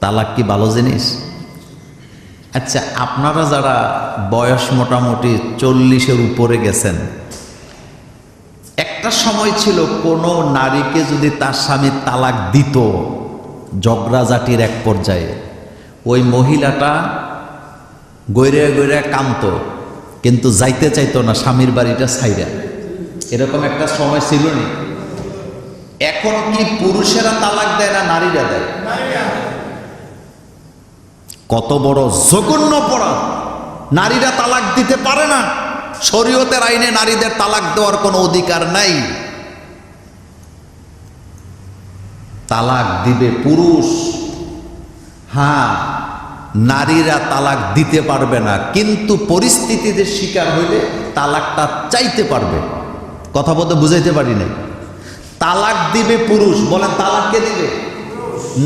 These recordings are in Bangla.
তালাক কি ভালো জিনিস? আচ্ছা, আপনারা যারা বয়স মোটামুটি 40-এর উপরে গেছেন, একটা সময় ছিল কোনো নারীকে যদি তার স্বামী তালাক দিত ঝগড়াঝাটির এক পর্যায়ে, ওই মহিলাটা গৈরে গৈরে কামতো, কিন্তু যাইতে চাইতো না স্বামীর বাড়িটা ছাইরা। এরকম একটা সময় ছিল না? এখন কি পুরুষেরা তালাক দেয় না নারীরা দেয়? কত বড় জঘন্য অপরাধ! নারীরা তালাক দিতে পারে না। শরীয়তের আইনে নারীদের তালাক দেওয়ার কোনো অধিকার নাই। তালাক দিবে পুরুষ। হ্যাঁ, নারীরা তালাক দিতে পারবে না, কিন্তু পরিস্থিতিতে শিকার হইলে তালাকটা চাইতে পারবে। কথা বলতে বুঝাইতে পারি নাই। তালাক দিবে পুরুষ, বলেন তালাক কে দিবে?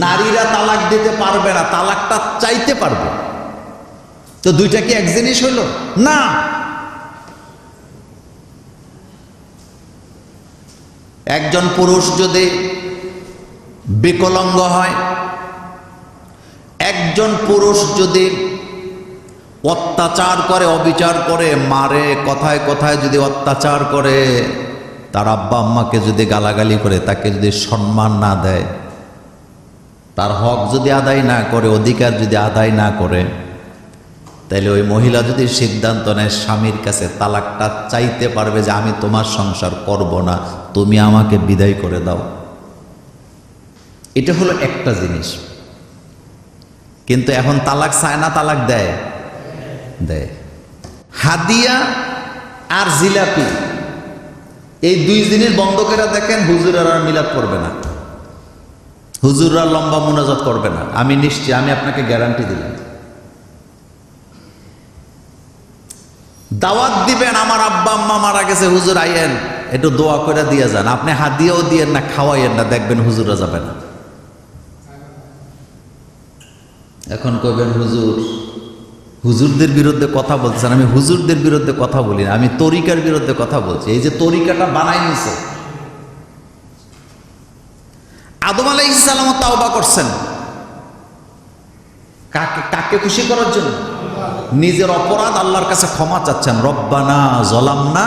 নারীরা তালাক দিতে পারবে না, তালাকটা চাইতে পারবে। তো দুইটা কি এক জিনিস হইল? না। একজন পুরুষ যদি বিকলাঙ্গ হয়, একজন পুরুষ যদি অত্যাচার করে, অবিচার করে, মারে, কথায় কথায় যদি অত্যাচার করে, তার আব্বা আম্মাকে যদি গালাগালি করে, তাকে যদি সম্মান না দেয়, তার হক যদি আদায় না করে, অধিকার যদি আদায় না করে, তাইলে ওই মহিলা যদি সিদ্ধান্ত নেয় স্বামীর কাছে, তালাকটা চাইতে পারবে যে আমি তোমার সংসার করব না, তুমি আমাকে বিদায় করে দাও। এটা হলো একটা জিনিস। কিন্তু এখন তালাক চায় না, তালাক দেয়? দেয়। হাদিয়া আর জিলাপি, এই দুই জিনিস বন্ধ করে দেখেন, হুজুরের আর মিলাদ করবে না, হুজুররা লম্বা মুনাজাত করবে না। আমি নিশ্চিত, আমি আপনাকে গ্যারান্টি দিলাম। দাওয়াত দিবেন, আমার আব্বা আম্মা মারা গেছে, হুজুর আইয়েন একটু দোয়া করে দিয়ে যান, আপনি হাদিয়াও দিয়েন না, খাওয়াইয়েন না, দেখবেন হুজুররা যাবে না। এখন কইবেন হুজুর, হুজুরদের বিরুদ্ধে কথা বলছেন। আমি হুজুরদের বিরুদ্ধে কথা বলি না, আমি তরিকার বিরুদ্ধে কথা বলছি। এই যে তরিকাটা বানাই নিছে, আদম আলাইহিস সালাম তাওবা করছেন কাকে কাকে খুশি করার জন্য? নিজের অপরাধ আল্লাহর কাছে ক্ষমা চাচ্ছেন। রব্বানা যালামনা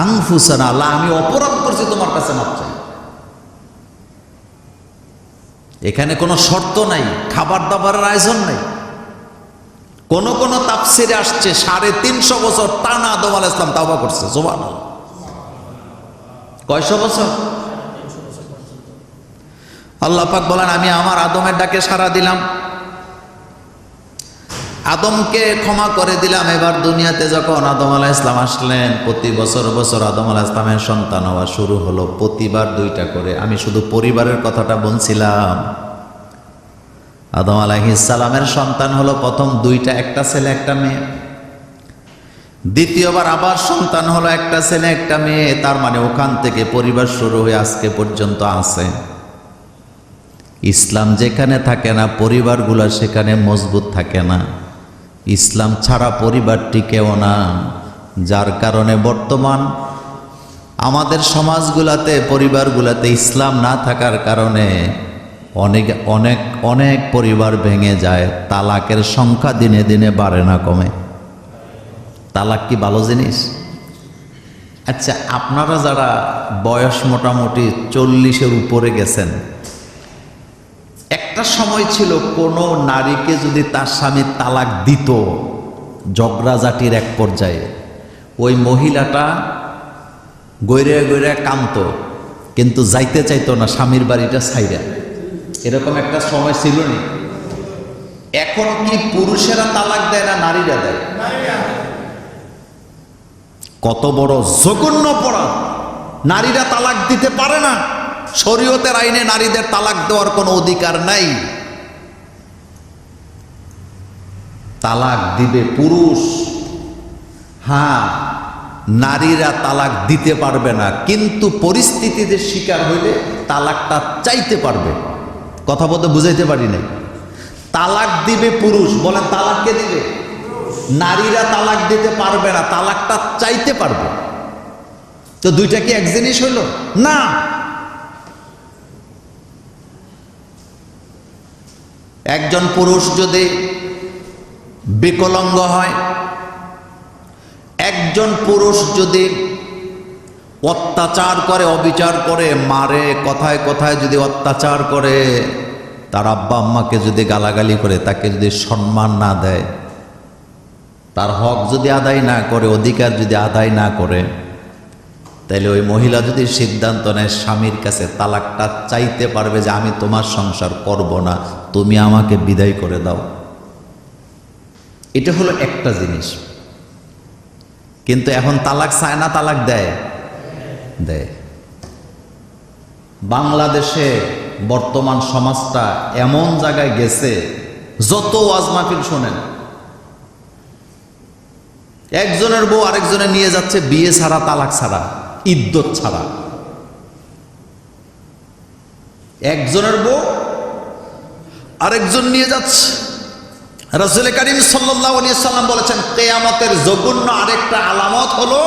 আনফুসানা, আল্লাহ আমি অপরাধ করছি, তোমার কাছে মাপ চাই। এখানে কোনো শর্ত নাই, খাবার দাবারের আয়োজন নাই। কোন কোন তাফসিরে আসছে 350 বছর টানা আদম আলাইহিস সালাম তাওবা করছে। সুবহানাল্লাহ। কয়শো বছর? আল্লাহ পাক বলেন, আমি আমার আদমের ডাকে সাড়া দিলাম, আদমকে ক্ষমা করে দিলাম। এবার দুনিয়াতে যখন আদম আলাইহিস সালাম আসলেন, প্রতি বছর বছর আদম আলাইহিস সালামের সন্তান হওয়া শুরু হলো, প্রতিবার 2টা করে। আমি শুধু পরিবারের কথাটা বলছিলাম। আদম আলাইহিস সালামের সন্তান হলো প্রথম 2টা, একটা ছেলে একটা মেয়ে। দ্বিতীয়বার আবার সন্তান হলো একটা ছেলে একটা মেয়ে। তার মানে ওখান থেকে পরিবার শুরু হয়ে আজকে পর্যন্ত আছে। ইসলাম যেখানে থাকে না, পরিবারগুলো সেখানে মজবুত থাকে না। ইসলাম ছাড়া পরিবার টিকেও না। যার কারণে বর্তমান আমাদের সমাজগুলাতে, পরিবারগুলাতে ইসলাম না থাকার কারণে অনেক অনেক অনেক পরিবার ভেঙে যায়। তালাকের সংখ্যা দিনে দিনে বাড়ে না, কমে। তালাক কি ভালো জিনিস? আচ্ছা, আপনারা যারা বয়স মোটামুটি 40-এর উপরে গেছেন, একটা সময় ছিল কোনো নারীকে যদি তার স্বামী তালাক দিত ঝগড়াঝাটির এক পর্যায়ে, ওই মহিলাটা গৈরে গৈরে কামতো, কিন্তু যাইতে চাইতো না স্বামীর বাড়িটা ছাইরা। এরকম একটা সময় ছিল না? এখন কি পুরুষেরা তালাক দেয় না নারীরা দেয়? কত বড় জঘন্য অপরাধ! নারীরা তালাক দিতে পারে না। শরীয়তের আইনে নারীদের তালাক দেওয়ার কোনো অধিকার নাই। তালাক দিবে পুরুষ। হ্যাঁ, নারীরা তালাক দিতে পারবে না, কিন্তু পরিস্থিতিতে শিকার হইলে তালাকটা চাইতে পারবে। কথা বলতে বুঝাইতে পারি নাই। তালাক দিবে পুরুষ, বলেন তালাক কে দিবে? নারীরা তালাক দিতে পারবে না, তালাকটা চাইতে পারবে। তো দুইটা কি এক জিনিস হইল? না। একজন পুরুষ যদি বিকলাঙ্গ হয়, একজন পুরুষ যদি অত্যাচার করে, অবিচার করে, মারে, কথায় কথায় যদি অত্যাচার করে, তার আব্বা আম্মাকে যদি গালাগালি করে, তাকে যদি সম্মান না দেয়, তার হক যদি আদায় না করে, অধিকার যদি আদায় না করে, তাইলে ওই মহিলা যদি সিদ্ধান্ত নেয় স্বামীর কাছে তালাকটা চাইতে পারবে যে আমি তোমার সংসার করব না, তুমি আমাকে বিদায় করে দাও। এটা হলো একটা জিনিস। কিন্তু এখন তালাক চায় না, তালাক দেয় দেয়। বাংলাদেশে বর্তমান সমাজটা এমন জায়গায় গেছে, যত ওয়াজ মাহফিল শোনেন, একজনের বউ আরেকজনে নিয়ে যাচ্ছে বিয়ে ছাড়া, তালাক ছাড়া, ইদ্যত ছাড়া। একজনের বউ আরেকজন নিয়ে যাচ্ছে। রাসূল করিম সাল্লাল্লাহু আলাইহি সাল্লাম বলেছেন, কিয়ামতের জঘন্য আরেকটা আলামত হলো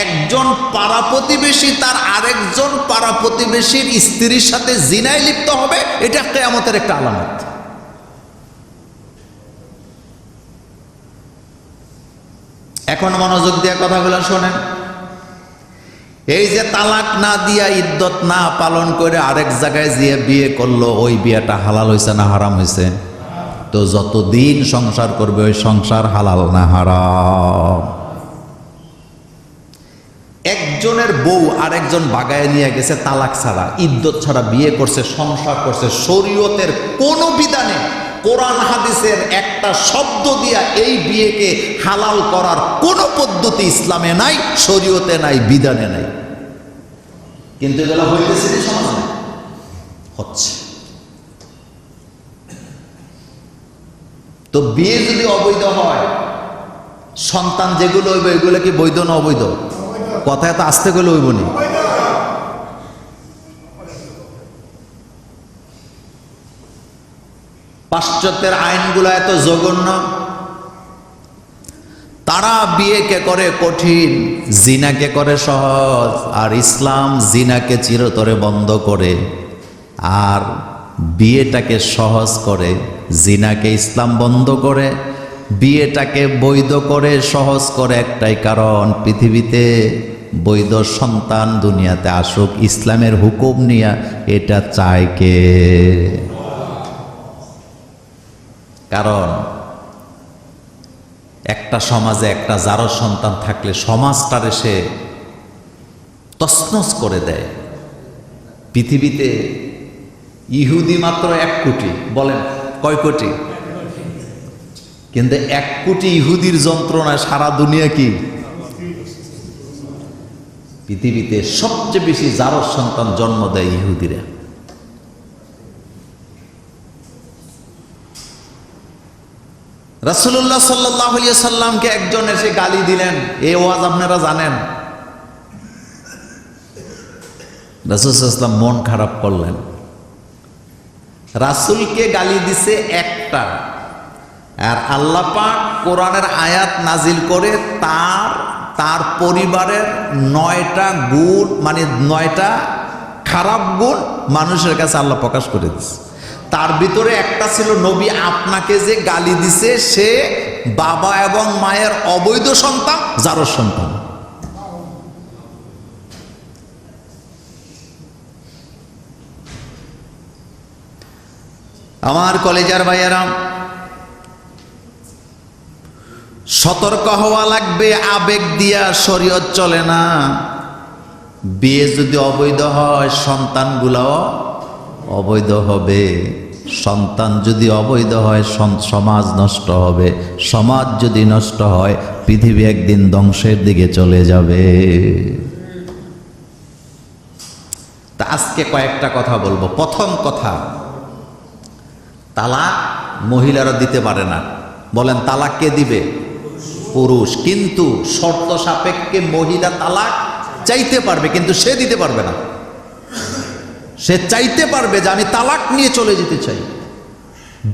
একজন পাড়া প্রতিবেশী তার আরেকজন পাড়া প্রতিবেশীর স্ত্রীর সাথে জিনায় লিপ্ত হবে। এটা কিয়ামতের একটা আলামত। এখন মনোযোগ দিয়ে কথাগুলো শোনেন। এই যে তালাক না দিয়া, ইদ্যত না পালন করে আরেক জায়গায় যে বিয়ে করলো, ওই বিয়েটা হালাল হয়েছে না হারাম হয়েছে? তো যতদিন সংসার করবে ওই সংসার হালাল না হারাম? একজনের বউ আরেকজন বাগায় নিয়ে গেছে তালাক ছাড়া, ইদ্যত ছাড়া বিয়ে করছে, সংসার করছে, শরীয়তের কোন বিধানে, কোরআন হাদিসের একটা শব্দ দিয়া এই বিয়েকে হালাল করার কোন পদ্ধতি ইসলামে নাই, শরীয়তে নাই, বিধানে নাই। কিন্তু এগুলো হইতেছে না সমাজে, হচ্ছে। তো বিয়ে যদি অবৈধ হয়, সন্তান যেগুলো হইবে এগুলো কি বৈধ না অবৈধ? কথায় তো আসতে গেলে হইব না। পাশ্চাত্যের আইনগুলো এত জঘন্য, তারা বিয়েকে করে কঠিন, জিনাকে করে সহজ। আর ইসলাম জিনাকে চিরতরে বন্ধ করে আর বিয়েটাকে সহজ করে। জিনাকে ইসলাম বন্ধ করে, বিয়েটাকে বৈধ করে, সহজ করে একটাই কারণ, পৃথিবীতে বৈধ সন্তান দুনিয়াতে আসুক ইসলামের হুকুম নিয়ে। এটা চায় কে? কারণ একটা সমাজে একটা জারজ সন্তান থাকলে সমাজটারে সে তছনছ করে দেয়। পৃথিবীতে ইহুদি মাত্র 1 কোটি, বলেন কয় কোটি? কিন্তু 1 কোটি ইহুদির যন্ত্রণায় সারা দুনিয়া কি? পৃথিবীতে সবচেয়ে বেশি জারজ সন্তান জন্ম দেয় ইহুদিরা। রাসূলুল্লাহ সাল্লাল্লাহু আলাইহি সাল্লামকে একজন এসে গালি দিলেন, এই ওয়াজ আপনারা জানেন। রাসূল সাল্লাল্লাহু আলাইহি সাল্লাম মন খারাপ করলেন। রাসূলকে গালি দিছে একটা, আর আল্লাহ পাক কোরআনের আয়াত নাজিল করে তার পরিবারের 9টা গুণ, মানে 9টা খারাপ গুণ মানুষের কাছে আল্লাহ প্রকাশ করে দিচ্ছে। তার ভিতরে একটা ছিল, নবী আপনাকে যে গালি দিছে সে বাবা এবং মায়ের অবৈধ সন্তান, জারজ সন্তান। আমার কলেজার ভাইয়েরা, সতর্ক হওয়া লাগবে। আবেগ দিয়া শরীয়ত চলে না। বিয়ে যদি অবৈধ হয়, সন্তানগুলাও অবৈধ হবে। সন্তান যদি অবৈধ হয়, সমাজ নষ্ট হবে। সমাজ যদি নষ্ট হয়, পৃথিবী একদিন ধ্বংসের দিকে চলে যাবে। তা আজকে কয়েকটা কথা বলবো। প্রথম কথা, তালাক মহিলারা দিতে পারে না। বলেন তালাক কে দিবে? পুরুষ। কিন্তু শর্ত সাপেক্ষে মহিলা তালাক চাইতে পারবে, কিন্তু সে দিতে পারবে না। সে চাইতে পারবে যে আমি তালাক নিয়ে চলে যেতে চাই।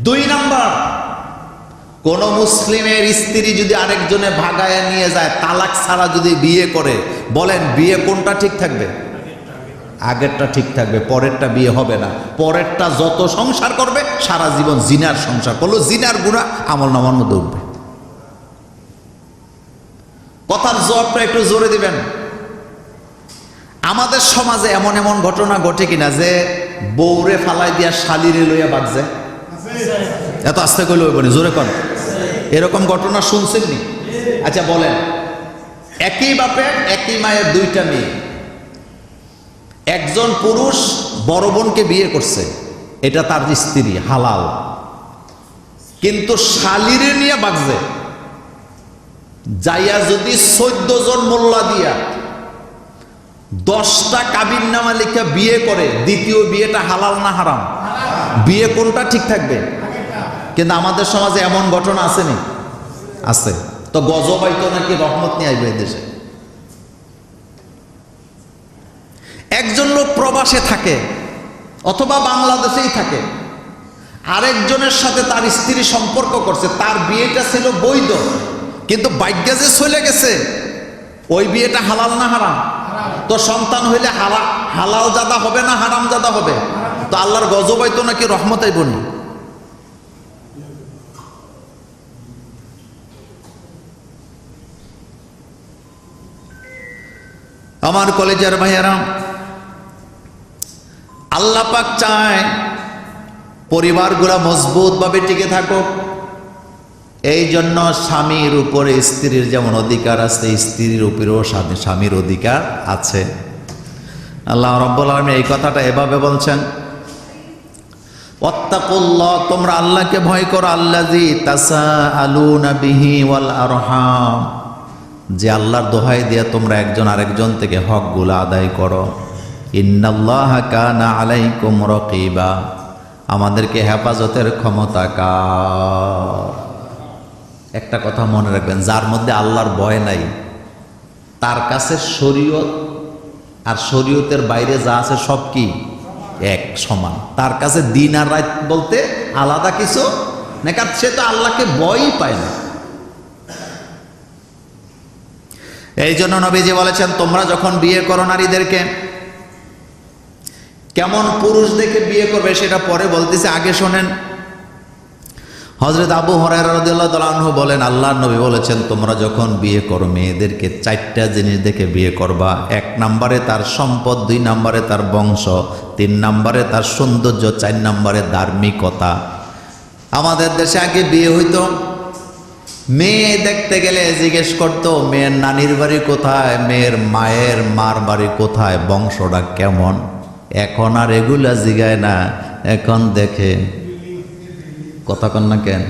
2 নাম্বার, কোন মুসলিমের স্ত্রী যদি আরেকজনে ভাগায় নিয়ে যায়, তালাক ছাড়া যদি বিয়ে করে, বলেন বিয়ে কোনটা ঠিক থাকবে? আগেরটা ঠিক থাকবে, পরেরটা বিয়ে হবে না। পরেরটা যত সংসার করবে সারা জীবন জিনার সংসার করলো, জিনার গুনাহ আমলনামার মধ্যে উঠবে। কথার জবাবটা একটু জোরে দিবেন। আমাদের সমাজে এমন এমন ঘটনা ঘটে কিনা যে বউরে ফালাই দিয়া শালিরে লইয়া বাগছে? এত আস্তে কইলে হইব না, জোরে কন। এরকম ঘটনা শুনছেননি? আচ্ছা বলেন, একই বাপের একই মায়ের দুইটা মেয়ে, একজন পুরুষ বড় বোনকে বিয়ে করছে, এটা তার স্ত্রী হালাল, কিন্তু শালিরে নিয়ে বাগছে। যাইয়া যদি 14 জন মোল্লা দিয়া 10টা কাবিননামা লিখা বিয়ে করে, দ্বিতীয় বিয়েটা হালাল না হারাম? বিয়ে কোনটা ঠিক থাকবে? কিন্তু আমাদের সমাজে এমন ঘটনা আসেনি? আছে। তো গজব আইতো নাকি রহমত নিয়ে আইবে দেশে? একজন লোক প্রবাসে থাকে অথবা বাংলাদেশেই থাকে, আরেকজনের সাথে তার স্ত্রী সম্পর্ক করছে, তার বিয়েটা ছিল বৈধ, কিন্তু ভাগ্যে যে চলে গেছে, ওই বিয়েটা হালাল না হারাম? তো সন্তান হইলে হালাল জাদা হবে না হারাম জাদা হবে? তো আল্লাহর গজব আইতো নাকি রহমত আইব নি? আমার কলেজের ভাইয়েরা, আল্লাহ পাক চায় পরিবারগুলা মজবুত ভাবে টিকে থাকুক। এই জন্য স্বামীর উপরে স্ত্রীর যেমন অধিকার আছে, স্ত্রীর উপরেও স্বামীর অধিকার আছে। আল্লাহ রাব্বুল আলামিন এই কথাটা এভাবে বলছেন, ওয়াত্তাকুল্লাহ, তোমরা আল্লাহকে ভয় করো, আল্লাযী তাসাআলুনা বিহি ওয়াল আরহাম, যে আল্লাহর দোহাই দিয়ে তোমরা একজন আরেকজন থেকে হকগুলো আদায় করো। ইন্নাল্লাহা কানা আলাইকুম রাকিবা, আমাদেরকে হেফাজতের ক্ষমতা কার? একটা কথা মনে রাখবেন, যার মধ্যে আল্লাহর ভয় নাই তার কাছে শরীয়ত আর শরীয়তের বাইরে যা আছে সব কি এক সমান। তার কাছে দিন আর রাত বলতে আলাদা কিছু না, কারণ সে তো আল্লাহকে ভয়ই পায় না। এই জন্য নবীজি বলেছেন, তোমরা যখন বিয়ে করো নারীদেরকে কেমন পুরুষ দেখে বিয়ে করবে সেটা পরে বলতেছে, আগে শোনেন। হযরত আবু হুরায়রা রাদিয়াল্লাহু তাআলা আনহু বলেন, আল্লাহর নবী বলেছেন, তোমরা যখন বিয়ে করো মেয়েদেরকে 4টা জিনিস দেখে বিয়ে করবা। 1 নম্বরে তার সম্পদ, 2 নম্বরে তার বংশ, 3 নম্বরে তার সৌন্দর্য, 4 নম্বরে ধার্মিকতা। আমাদের দেশে আগে বিয়ে হইতো, মেয়ে দেখতে গেলে জিজ্ঞেস করতো মেয়ের নানির বাড়ি কোথায়, মেয়ের মার বাড়ি কোথায়, বংশটা কেমন। এখন আর এগুলা জিগায় না, এখন দেখে। কথা কন না কেন?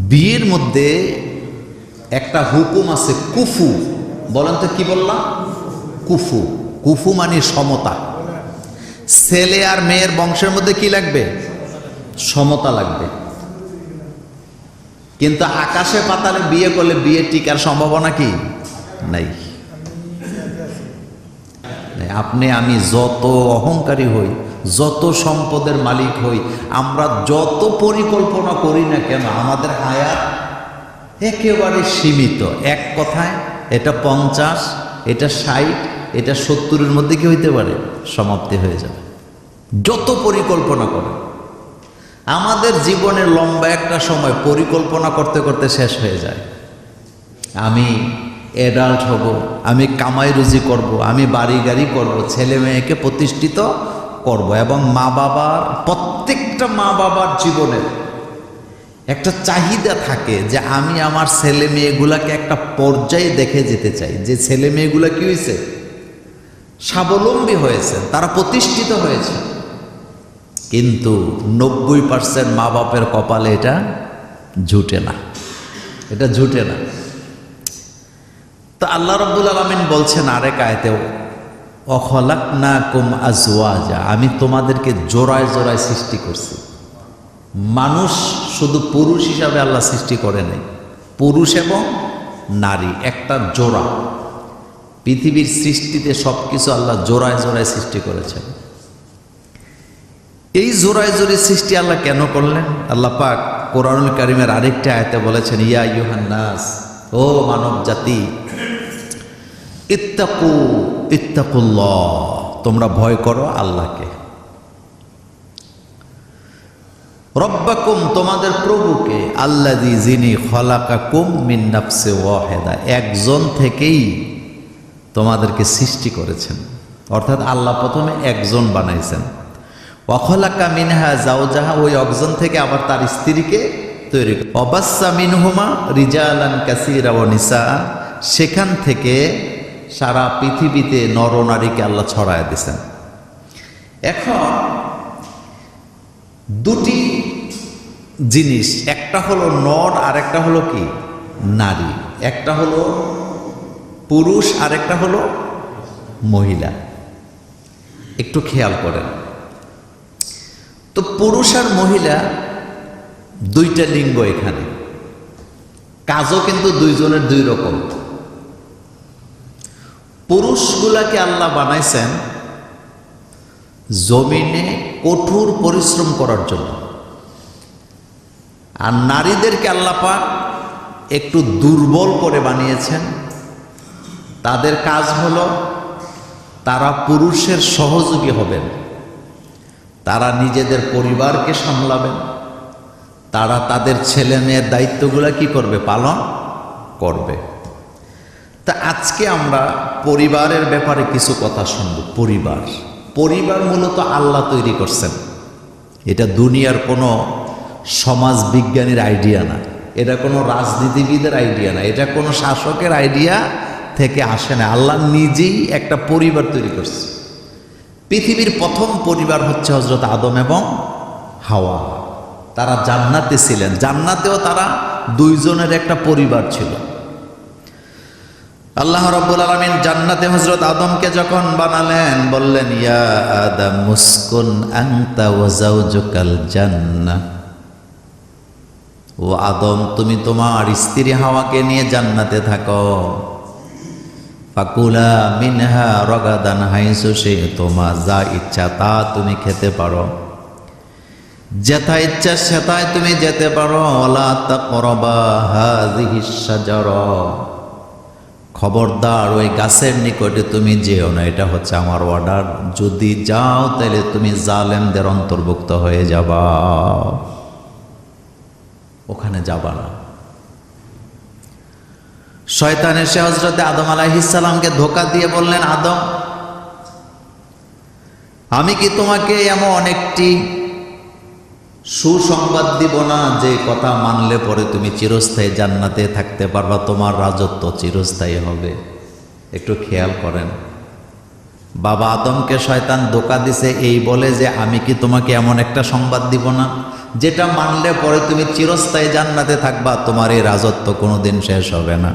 বিয়ের মধ্যে একটা হুকুম আছে, কুফু। বলেন তো কি বললাম? কুফু। কুফু মানে সমতা। ছেলে আর মেয়ের বংশের মধ্যে কি লাগবে? সমতা লাগবে। কিন্তু আকাশে পাতালে বিয়ে করলে বিয়ে টিকার সম্ভাবনা কি নাই। আপনি আমি যত অহংকারী হই, যত সম্পদের মালিক হই, আমরা যত পরিকল্পনা করি না কেন, আমাদের হায়াত একেবারে সীমিত। এক কথায় এটা 50, এটা 60, এটা 70-এর মধ্যে কি হইতে পারে? সমাপ্তি হয়ে যাবে। যত পরিকল্পনা করে আমাদের জীবনের লম্বা একটা সময় পরিকল্পনা করতে করতে শেষ হয়ে যায়। আমি অ্যাডাল্ট হব, আমি কামাই রুজি করব, আমি বাড়ি গাড়ি করব, ছেলে মেয়েকে প্রতিষ্ঠিত করব। এবং মা বাবার, প্রত্যেকটা মা বাবার জীবনের একটা চাহিদা থাকে যে আমি আমার ছেলে মেয়েগুলাকে একটা পর্যায়ে দেখে যেতে চাই, যে ছেলে মেয়েগুলা কি হয়েছে? স্বাবলম্বী হয়েছে, তারা প্রতিষ্ঠিত হয়েছে। কিন্তু 90% মা বাপের কপালে এটা জুটে না, এটা জুটে না। তো আল্লাহ রাব্বুল আলামিন বলছেন আরেক আয়াতেও, অখলাকনাকুম আজওয়াজা, আমি তোমাদেরকে জোড়ায় জোড়ায় সৃষ্টি করছি। মানুষ শুধু পুরুষ হিসাবে আল্লাহ সৃষ্টি করে নাই, পুরুষ এবং নারী একটা জোড়া। পৃথিবীর সৃষ্টিতে সবকিছু আল্লাহ জোড়ায় জোড়ায় সৃষ্টি করেছেন। এই জোড়ায় জোড়ায় সৃষ্টি আল্লাহ কেন করলেন? আল্লাহ পাক কোরআনুল কারীমের আরেকটা আয়াতে বলেছেন, ইয়া আইয়ুহান নাস, ও মানব জাতি, ইত্তাকুল্লাহ, তোমরা ভয় করো আল্লাহকে। রব্বাকুম, তোমাদের প্রভুকে, আল্লাযী, যিনি খলাকাকুম মিন নাফসিন ওয়াহিদা, একজন থেকেই তোমাদেরকে সৃষ্টি করেছেন। অর্থাৎ আল্লাহ প্রথমে একজন বানাইছেন। ওয়া খলাকা মিনহা যাওজাহা, ওই একজন থেকে আবার তার স্ত্রীকে তৈরি করে। ওয়াবাসসা মিনহুমা রিজালান কাসীরা ওয়া নিসা, সেখান থেকে সারা পৃথিবীতে নরনারীকে আল্লাহ ছড়ায় দিয়েছেন। এখন দুটি জিনিস, একটা হলো নর আর একটা হলো কি নারী, একটা হলো পুরুষ আর একটা হলো মহিলা। একটু খেয়াল করেন তো, পুরুষ আর মহিলা দুইটা লিঙ্গ, এখানে কাজও কিন্তু দুইজনের দুই রকম। পুরুষগুলাকে আল্লাহ বানাইছেন জমিনে কঠোর পরিশ্রম করার জন্য, আর নারীদেরকে আল্লাহ পাক একটু দুর্বল করে বানিয়েছেন। তাদের কাজ হলো তারা পুরুষের সহযোগী হবেন, তারা নিজেদের পরিবারকে সামলাবেন, তারা তাদের ছেলে মেয়ের দায়িত্বগুলো কি করবে, পালন করবে। তা আজকে আমরা পরিবারের ব্যাপারে কিছু কথা শুনব। পরিবার মূলত আল্লাহ তৈরি করছেন। এটা দুনিয়ার কোনো সমাজ বিজ্ঞানীর আইডিয়া না, এটা কোনো রাজনীতিবিদের আইডিয়া না, এটা কোনো শাসকের আইডিয়া থেকে আসে না। আল্লাহ নিজেই একটা পরিবার তৈরি করছে। পৃথিবীর প্রথম পরিবার হচ্ছে হযরত আদম এবং হাওয়া। তারা জান্নাতে ছিলেন, জান্নাতেও তারা দুইজনের একটা পরিবার ছিল। আল্লাহ রাব্বুল আলামিন জান্নাতে হযরত আদমকে যখন বানালেন, বললেন, ইয়া আদম উসকুন আনতা ওয়া যাওজুকাল জান্নাহ, ও আদম, তুমি তোমার স্ত্রী হাওয়াকে নিয়ে জান্নাতে থাকো। ফাকুলা মিনহা রাগাদান হাইসু শি'তুমা, যা ইচ্ছা তা তুমি খেতে পারো, যেথা ইচ্ছা সেথায় তুমি যেতে পারো। ওয়ালা তাকরাবা হাযিহিশ শাজারা, খবরদার ওই গাছের নিকটে তুমি যেও না, এটা হচ্ছে আমার অর্ডার। যদি যাও তাহলে তুমি জালেমদের অন্তর্ভুক্ত হয়ে যাবা, ওখানে যাবা না। শয়তান এসে হযরতে আদম আলাইহিস সালামকে ধোঁকা দিয়ে বললেন, আদম, আমি কি তোমাকে এমন একটি সুসংবাদ দিব না যে কথা মানলে পরে তুমি চিরস্থায়ী জান্নাতে থাকতে পারবা, তোমার রাজত্ব চিরস্থায়ী হবে? একটু খেয়াল করেন, বাবা আদমকে শয়তান ধোঁকা দিছে এই বলে যে আমি কি তোমাকে এমন একটা সংবাদ দিব না যেটা মানলে পরে তুমি চিরস্থায়ী জান্নাতে থাকবা, তোমার এই রাজত্ব কোনোদিন শেষ হবে না।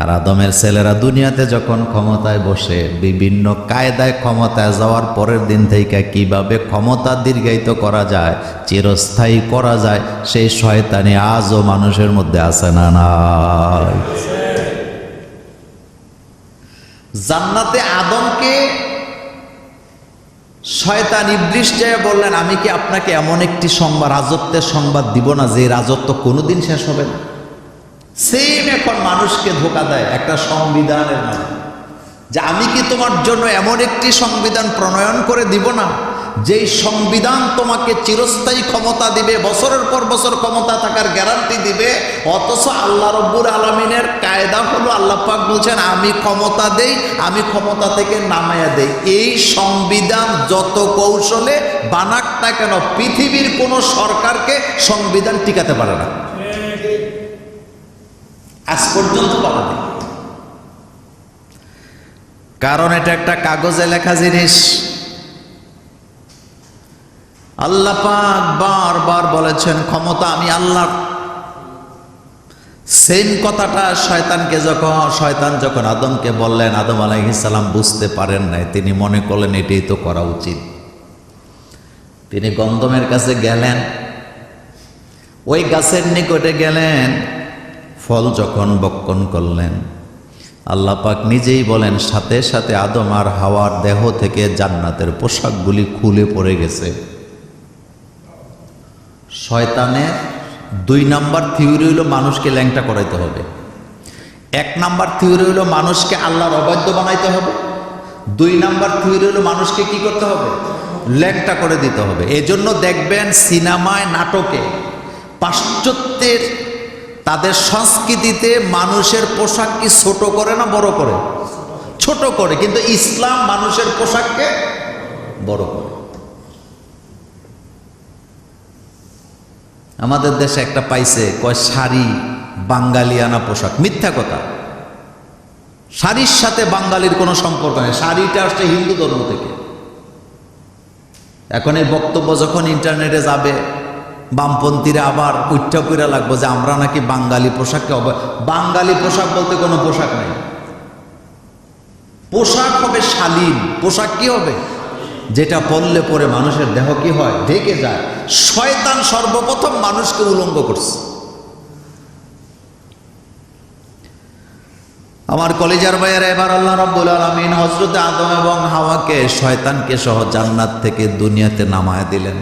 আর আদমের ছেলেরা দুনিয়াতে যখন ক্ষমতায় বসে, বিভিন্ন কায়দায় ক্ষমতায় যাওয়ার পরের দিন থেকে কিভাবে ক্ষমতা দীর্ঘায়িত করা যায়, চিরস্থায়ী করা যায়, সেই শয়তানি আজও মানুষের মধ্যে আছে না নাই? জান্নাতে আদমকে শয়তান ইবলিস যায় বললেন, আমি কি আপনাকে এমন একটি সংবাদ, রাজত্বের সংবাদ দিব না যে রাজত্ব কোনোদিন শেষ হবে না? সেম এখন মানুষকে ধোঁকা দেয় একটা সংবিধানের নামে, যে আমি কি তোমার জন্য এমন একটি সংবিধান প্রণয়ন করে দিব না যেই সংবিধান তোমাকে চিরস্থায়ী ক্ষমতা দিবে, বছরের পর বছর ক্ষমতা থাকার গ্যারান্টি দিবে। অথচ আল্লাহ রব্বুল আলামিনের কায়দা হলো, আল্লাহ পাক বলছেন, আমি ক্ষমতা দেই, আমি ক্ষমতা থেকে নামায়া দেই। এই সংবিধান যত কৌশলে বানাক না কেন, পৃথিবীর কোন সরকারকে সংবিধান টিকাতে পারে না, আজ পর্যন্ত পারে না। কারণ এটা একটা কাগজে লেখা জিনিস। আল্লাহ পাক বারবার বলেছেন ক্ষমতা আমি আল্লাহর। সেম কথাটা শয়তান যখন আদমকে বললেন, আদম আলাইহিস সালাম বুঝতে পারেন নাই, তিনি মনে করলেন এটাই তো করা উচিত। তিনি গন্ধমের কাছে গেলেন, ওই গাছের নিকটে গেলেন, ফল যখন ভক্ষণ করলেন, আল্লাহ পাক নিজেই বলেন, সাথে সাথে আদম আর হাওয়ার দেহ থেকে জান্নাতের পোশাকগুলি খুলে পড়ে গেছে। শয়তানের 2 নাম্বার থিওরি হলো মানুষকে ল্যাংটা করাইতে হবে। 1 নাম্বার থিওরি হলো মানুষকে আল্লাহর অবাধ্য বানাইতে হবে। 2 নাম্বার থিওরি হলো মানুষকে কি করতে হবে? ল্যাংটা করে দিতে হবে। এজন্য দেখবেন সিনেমায়, নাটকে পাশ্চাত্যের তাদের সংস্কৃতিতে মানুষের পোশাক কি ছোট করে না বড় করে? ছোট করে। কিন্তু ইসলাম মানুষের পোশাককে বড় করে। আমাদের দেশে একটা পাইছে, কয় শাড়ি বাঙালিয়ানা পোশাক। মিথ্যা কথা। শাড়ির সাথে বাঙালির কোনো সম্পর্ক নেই। শাড়িটা আসছে হিন্দু ধর্ম থেকে। এখন এই বক্তব্য যখন ইন্টারনেটে যাবে, বামপন্থীরা আবার উচ্চা কইরা লাগবে যে আমরা নাকি বাঙালি পোশাককে বাঙালি পোশাক বলতে কোনো পোশাক নেই। পোশাক হবে শালীন। পোশাক কি হবে? যেটা পরলে পরে মানুষের দেহ কি হয়? ঢেকে যায়। শয়তান সর্বপ্রথম মানুষকে উলঙ্গ করছে। আমার কলিজার ভাইয়েরা, এবার আল্লাহ রাব্বুল আলামিন হযরত আদম এবং হাওয়াকে শয়তানকে সহ জান্নাত থেকে দুনিয়াতে নামায় দিলেন।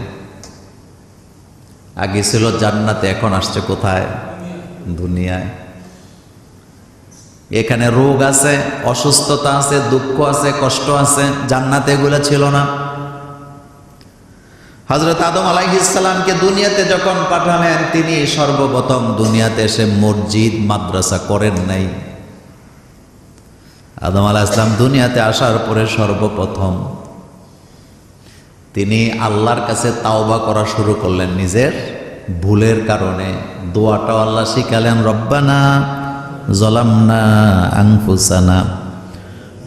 আগে ছিল জান্নাতে, এখন আসছে কোথায়? দুনিয়ায়। এখানে রোগ আছে, অসুস্থতা আছে, দুঃখ আছে, কষ্ট আছে। জান্নাতে এগুলো ছিল না। হযরত আদম আলাইহিস সালামকে দুনিয়াতে যখন পাঠালেন, তিনি সর্বপ্রথম দুনিয়াতে এসে মসজিদ মাদ্রাসা করেন নাই। আদম আলাইহিস সালাম দুনিয়াতে আসার পরে সর্বপ্রথম তিনি আল্লাহর কাছে তাওবা করা শুরু করলেন। নিজের ভুলের কারণে দোয়াটাও আল্লাহ শিখালেন, রব্বানা যালামনা আনফুসানা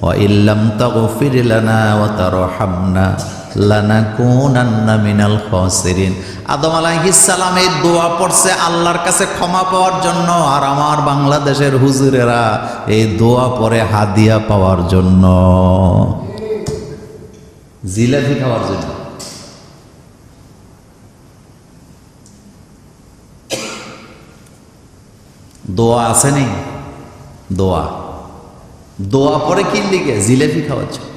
ওয়া ইল্লাম তাগফির লানা ওয়া তারহামনা লানাকুনান্না মিনাল খাসিরিন। আদম আলাইহিস সালাম এই দোয়া পড়ছে আল্লাহর কাছে ক্ষমা পাওয়ার জন্য, আর আমার বাংলাদেশের হুজুরেরা এই দোয়া পড়ে হাদিয়া পাওয়ার জন্য, জিলাপি খাওয়ার জন্য। দোয়া আসেনি? দোয়া পরে কি লিখে? জিলাপি খাওয়ার জন্য।